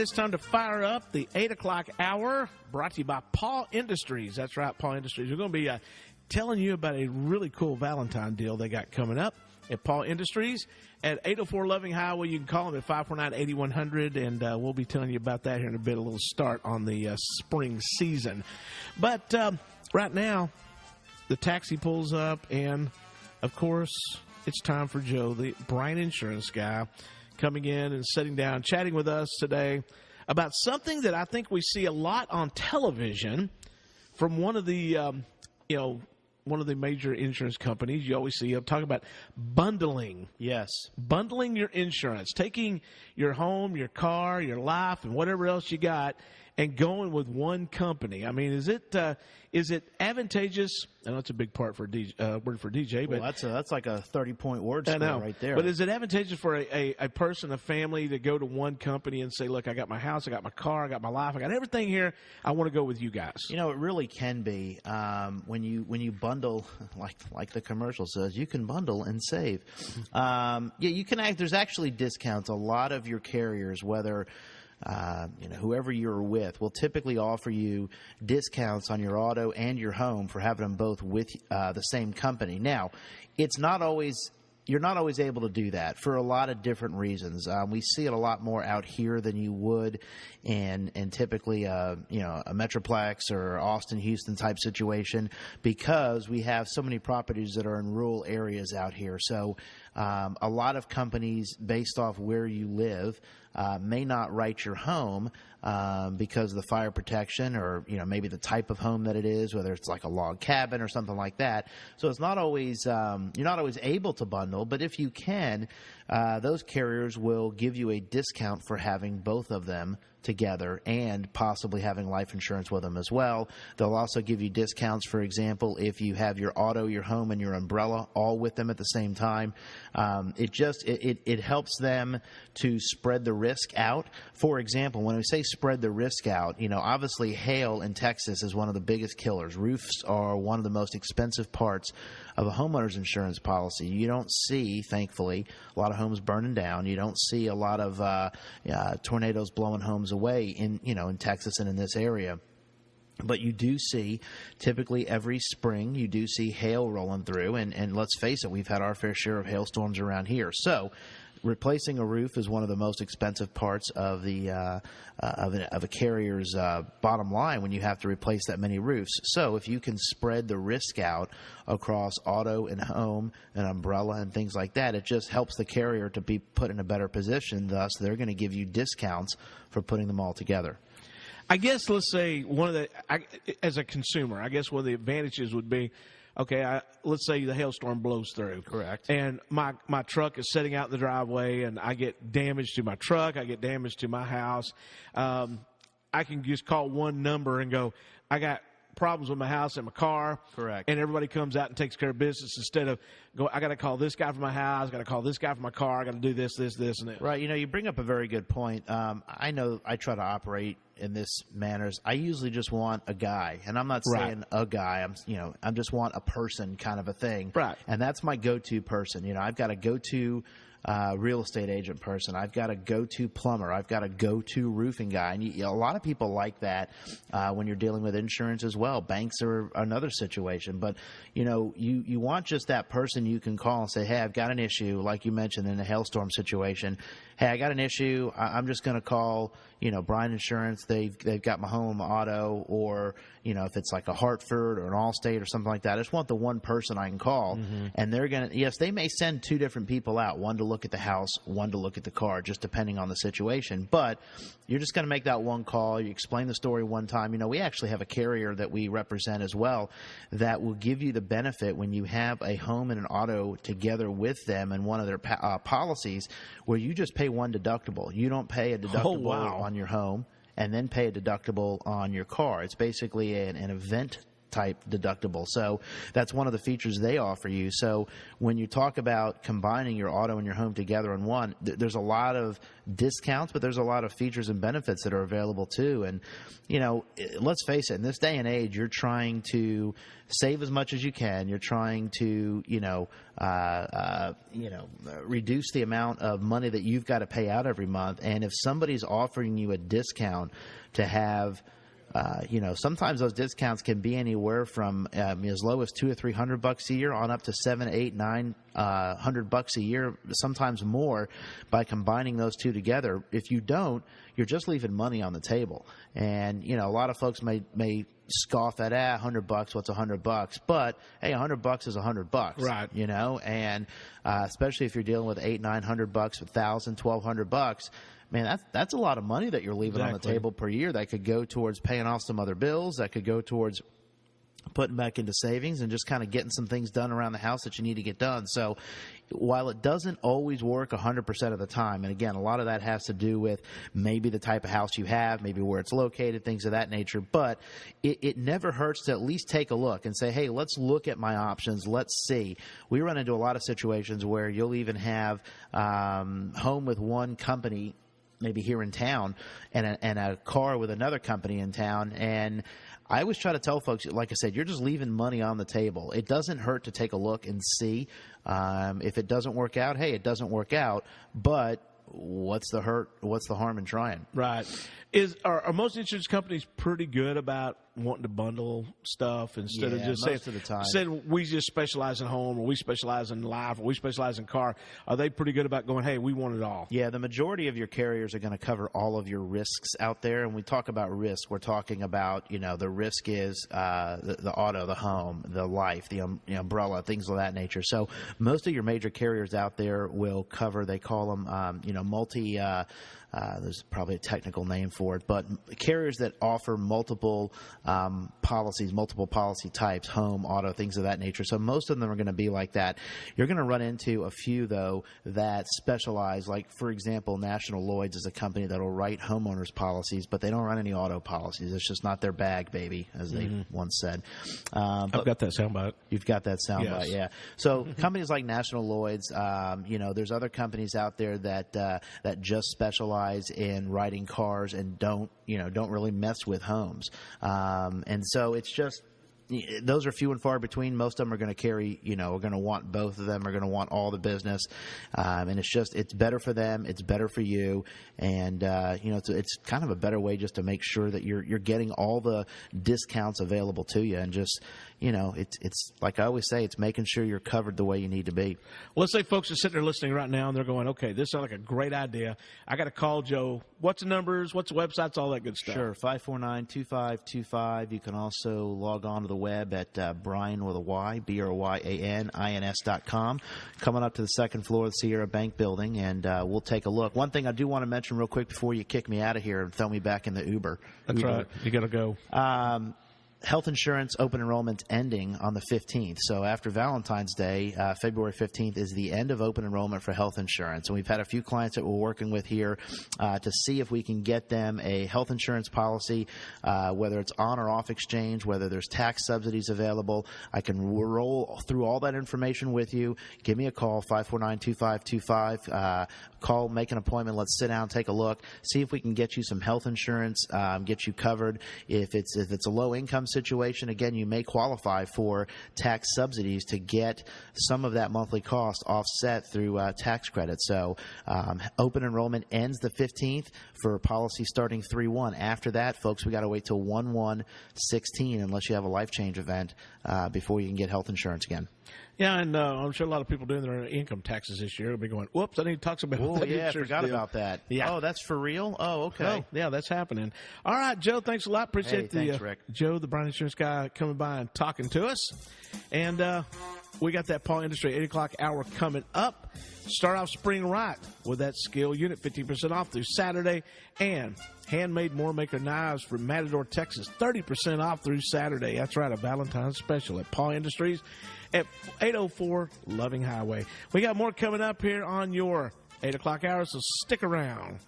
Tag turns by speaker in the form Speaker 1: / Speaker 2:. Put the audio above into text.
Speaker 1: it's time to fire up the 8 o'clock hour, brought to you by Paul Industries. That's right, Paul Industries. We're going to be telling you about a really cool Valentine deal they got coming up at Paul Industries at 804 Loving Highway. You can call them at 549-8100, and we'll be telling you about that here in a bit, a little start on the spring season. But right now, the taxi pulls up, and, of course, it's time for Joe, the Bryant Insurance guy, coming in and sitting down, chatting with us today about something that I think we see a lot on television from one of the, one of the major insurance companies. You always see them talk about bundling.
Speaker 2: Yes.
Speaker 1: Bundling your insurance, taking your home, your car, your life, and whatever else you got, and going with one company. I mean, is it advantageous? I know it's a big part for word for DJ, but
Speaker 2: that's like a 30-point word score right there.
Speaker 1: But is it advantageous for a person, a family, to go to one company and say, "Look, I got my house, I got my car, I got my life, I got everything here. I want to go with you guys."
Speaker 2: You know, it really can be when you bundle, like the commercial says, you can bundle and save. You can. There's actually discounts. A lot of your carriers, whether whoever you're with, will typically offer you discounts on your auto and your home for having them both with the same company. Now, you're not always able to do that for a lot of different reasons. We see it a lot more out here than you would in typically a Metroplex or Austin, Houston type situation, because we have so many properties that are in rural areas out here. So a lot of companies, based off where you live, may not write your home because of the fire protection, or maybe the type of home that it is, whether it's like a log cabin or something like that. So it's not always you're not always able to bundle, but if you can, those carriers will give you a discount for having both of them together and possibly having life insurance with them as well. They'll also give you discounts, for example, if you have your auto, your home, and your umbrella all with them at the same time. It helps them to spread the risk out. For example, when we say spread the risk out, obviously hail in Texas is one of the biggest killers. Roofs are one of the most expensive parts of a homeowner's insurance policy. You don't see, thankfully, a lot of homes burning down. You don't see a lot of tornadoes blowing homes away in Texas and in this area. But you do see, typically every spring, you do see hail rolling through. And let's face it, we've had our fair share of hailstorms around here. So replacing a roof is one of the most expensive parts of a carrier's bottom line when you have to replace that many roofs. So if you can spread the risk out across auto and home and umbrella and things like that, it just helps the carrier to be put in a better position. Thus, they're going to give you discounts for putting them all together.
Speaker 1: I guess, let's say, as a consumer, I guess one of the advantages would be, okay, let's say the hailstorm blows through.
Speaker 2: Correct.
Speaker 1: And my truck is sitting out in the driveway, and I get damage to my truck. I get damage to my house. I can just call one number and go, I got problems with my house and my car.
Speaker 2: Correct.
Speaker 1: And everybody comes out and takes care of business instead of I got to call this guy for my house, I got to call this guy for my car, I got to do this, and this.
Speaker 2: Right. You bring up a very good point. I know I try to operate in this manner. I usually just want a guy, and I'm not saying a guy. I just want a person kind of a thing.
Speaker 1: Right.
Speaker 2: And that's my go-to person. I've got a go-to real estate agent person. I've got a go-to plumber. I've got a go-to roofing guy. And a lot of people like that when you're dealing with insurance as well. Banks are another situation. But, you want just that person you can call and say, hey, I've got an issue, like you mentioned in a hailstorm situation. Hey, I got an issue. I'm just going to call, Bryant Insurance. They've got my home, auto, or, if it's like a Hartford or an Allstate or something like that. I just want the one person I can call. Mm-hmm. And they're going to, yes, they may send two different people out, one to look at the house, one to look at the car, just depending on the situation. But you're just going to make that one call. You explain the story one time. We actually have a carrier that we represent as well that will give you the benefit when you have a home and an auto together with them in one of their policies, where you just pay one deductible. You don't pay a deductible on your home and then pay a deductible on your car. It's basically an event type deductible. So that's one of the features they offer you. So when you talk about combining your auto and your home together in one, there's a lot of discounts, but there's a lot of features and benefits that are available too. And, you know, let's face it, in this day and age, you're trying to save as much as you can. You're trying to, reduce the amount of money that you've got to pay out every month. And if somebody's offering you a discount to have, sometimes those discounts can be anywhere from as low as $200 or $300 a year on up to $700, $800, $900 a year, sometimes more, by combining those two together. If you don't, you're just leaving money on the table. And a lot of folks may scoff at $100. What's $100? But hey, $100 is $100,
Speaker 1: right?
Speaker 2: And especially if you're dealing with $800, $900, $1,000, $1,200. Man, that's a lot of money that you're leaving on the table per year. That could go towards paying off some other bills. That could go towards putting back into savings and just kind of getting some things done around the house that you need to get done. So while it doesn't always work 100% of the time, and again, a lot of that has to do with maybe the type of house you have, maybe where it's located, things of that nature, but it never hurts to at least take a look and say, hey, let's look at my options. Let's see. We run into a lot of situations where you'll even have home with one company maybe here in town and a car with another company in town. And I always try to tell folks, like I said, you're just leaving money on the table. It doesn't hurt to take a look and see. If it doesn't work out, hey, it doesn't work out. But what's the hurt? What's the harm in trying?
Speaker 1: Right. Are most insurance companies pretty good about wanting to bundle stuff instead of just
Speaker 2: most of the time.
Speaker 1: Saying we just specialize in home, or we specialize in life, or we specialize in car? Are they pretty good about going, hey, we want it all?
Speaker 2: Yeah, the majority of your carriers are going to cover all of your risks out there. And we talk about risk, we're talking about, the risk is the auto, the home, the life, the umbrella, things of that nature. So most of your major carriers out there will cover, they call them, multi there's probably a technical name for it, but carriers that offer multiple policies, multiple policy types, home, auto, things of that nature. So most of them are going to be like that. You're going to run into a few, though, that specialize. Like, for example, National Lloyd's is a company that will write homeowners policies, but they don't run any auto policies. It's just not their bag, baby, as they once said.
Speaker 1: I've got that soundbite.
Speaker 2: You've got that soundbite, yeah. So companies like National Lloyd's, there's other companies out there that just specialize in writing cars and don't really mess with homes. And so it's just, those are few and far between. Most of them are going to carry, are going to want both of them, are going to want all the business. And it's better for them. It's better for you. And, it's kind of a better way just to make sure that you're getting all the discounts available to you. And just, it's like I always say, it's making sure you're covered the way you need to be.
Speaker 1: Well, let's say folks are sitting there listening right now and they're going, okay, this sounds like a great idea. I got to call Joe. What's the numbers? What's the websites? All that good stuff.
Speaker 2: Sure. 549-2525. You can also log on to the web at Bryan with a Y, BRYANINS.com. Coming up to the second floor of the Sierra Bank building, and we'll take a look. One thing I do want to mention real quick before you kick me out of here and throw me back in the Uber.
Speaker 1: That's right. You got to go.
Speaker 2: Health insurance open enrollment ending on the 15th. So after Valentine's Day, February 15th is the end of open enrollment for health insurance. And we've had a few clients that we're working with here to see if we can get them a health insurance policy, whether it's on or off exchange, whether there's tax subsidies available. I can roll through all that information with you. Give me a call, 549-2525. Call, make an appointment. Let's sit down, take a look, see if we can get you some health insurance, get you covered. If it's a low income situation, again, you may qualify for tax subsidies to get some of that monthly cost offset through tax credits. So open enrollment ends the 15th for policy starting 3/1. After that, folks, we got to wait till 1/1/16 unless you have a life change event before you can get health insurance again.
Speaker 1: Yeah, and I'm sure a lot of people doing their income taxes this year will be going, whoops, I need to talk about that.
Speaker 2: Oh, yeah, I forgot about that.
Speaker 1: Yeah.
Speaker 2: Oh, that's for real? Oh, okay.
Speaker 1: Oh, yeah, that's happening. All right, Joe, thanks a lot. Appreciate
Speaker 2: thanks, Rick.
Speaker 1: Joe, the Bryan Insurance guy, coming by and talking to us. And we got that Paul Industry 8 o'clock hour coming up. Start off spring right with that scale unit, 15% off through Saturday. And handmade Moore Maker knives from Matador, Texas, 30% off through Saturday. That's right, a Valentine's special at Paul Industries at 804 Loving Highway. We got more coming up here on your 8 o'clock hour, so stick around.